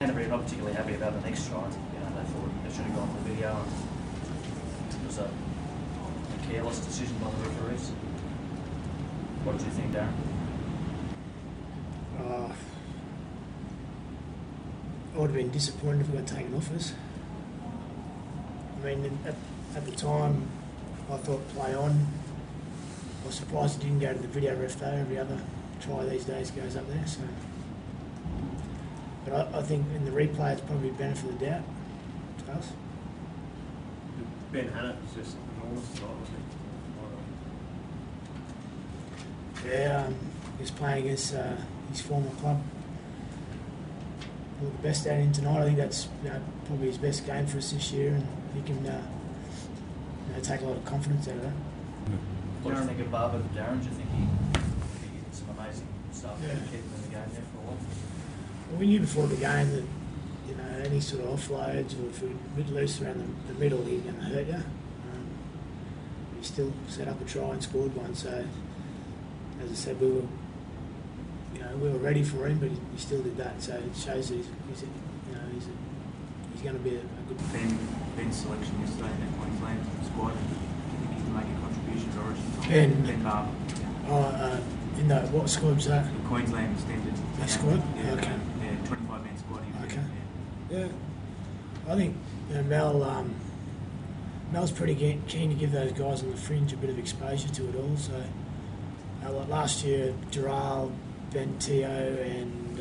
Canterbury are not particularly happy about the next try. They thought they should have gone to the video, and it was a careless decision by the referees. What did you think, Darren? I would have been disappointed if we got taken off us. I mean, at the time, I thought play on. I was surprised it didn't go to the video ref though. Every other try these days goes up there. So, but I think in the replay, it's probably benefit of the doubt to us. Ben Hannett was just enormous tonight, wasn't he? Yeah, he's playing against his former club. All the best out of him tonight. I think that's probably his best game for us this year, and he can take a lot of confidence out of that. What do you think of Barber, Darren? Do you think he did some amazing stuff to keep him in the game there for a while? Well, we knew before the game that any sort of offloads, or if we were a bit loose around the middle, he was going to hurt you. He still set up a try and scored one. So, as I said, we were ready for him, but he still did that. So it shows that he's going to be a good. Ben's selection yesterday in that Queensland squad. Do you think he can make a contribution to Origin? Ben Barber. In the what squad was that? The Queensland extended. The squad? Yeah, okay. Yeah, 25-man squad. Okay. Yeah. I think Mel's pretty keen to give those guys on the fringe a bit of exposure to it all. So like last year, Gerald, Ben Teo, and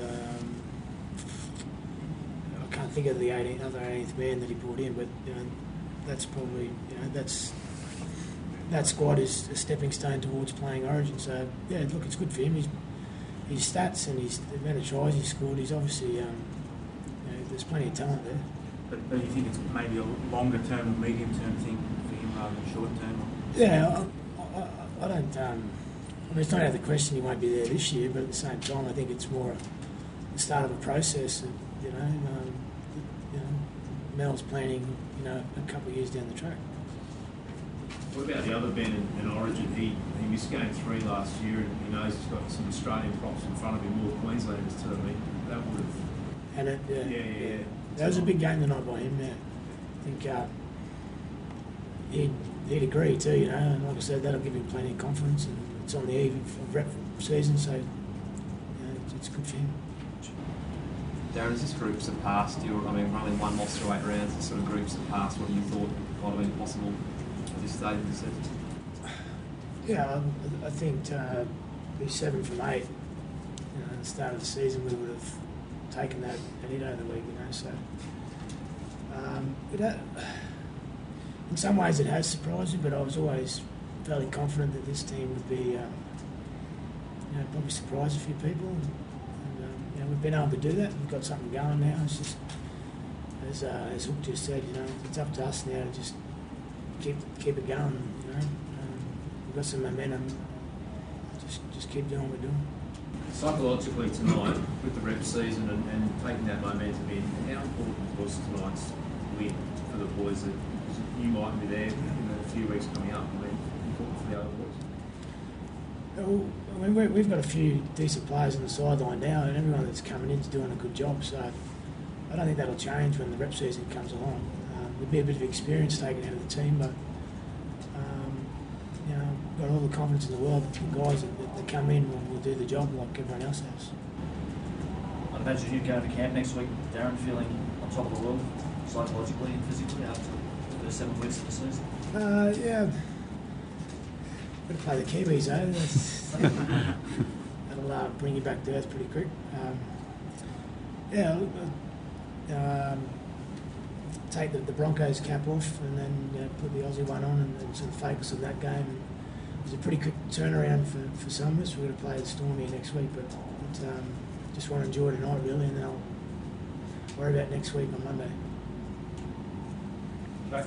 I can't think of the other 18th man that he brought in, but that's probably that squad is a stepping stone towards playing Origin. So yeah, look, it's good for him. His stats and the amount of tries he scored, he's obviously there's plenty of talent there. But you think it's maybe a longer term or medium term thing for him rather than short term? Yeah, I don't. I mean, it's not out of the question he won't be there this year, but at the same time, I think it's more the start of a process. Mel's planning, a couple of years down the track. What about the other Ben in Origin? He missed game 3 last year, and he knows he's got some Australian props in front of him, more Queenslanders too. I mean, that would have. And Yeah. That was a big game tonight by him. Yeah, I think he'd agree too. And like I said, that'll give him plenty of confidence, and it's on the eve of rep season, so it's good for him. Darren, as this group's surpassed only one loss through 8 rounds, this sort of group's surpassed what you thought might have been possible at this stage of the season? Yeah, I think be 7 from 8. At the start of the season, we would have taken that any day of the week. So in some ways it has surprised me, but I was always fairly confident that this team would be, probably surprise a few people. And we've been able to do that. We've got something going now. It's just, as Hook just said, it's up to us now to just keep it going. We've got some momentum. Just keep doing what we're doing. Psychologically tonight, with the rep season and taking that momentum in, how important was tonight's win for the boys that you might be there in a few weeks coming up? I mean, important for the other boys? Well, I mean, we've got a few decent players on the sideline now, and everyone that's coming in is doing a good job. So I don't think that'll change when the rep season comes along. There'll be a bit of experience taken out of the team, but got all the confidence in the world that the guys that come in will do the job like everyone else has. I imagine you're going to camp next week, Darren, feeling on top of the world, psychologically and physically after the first 7 weeks of the season. Yeah. Got to play the Kiwis, eh? That'll bring you back to earth pretty quick. Take the Broncos cap off and then put the Aussie one on and sort of focus on that game. And it was a pretty quick turnaround for some of us. We're going to play the Storm here next week, but just want to enjoy tonight really, and then I'll worry about next week on Monday. Okay.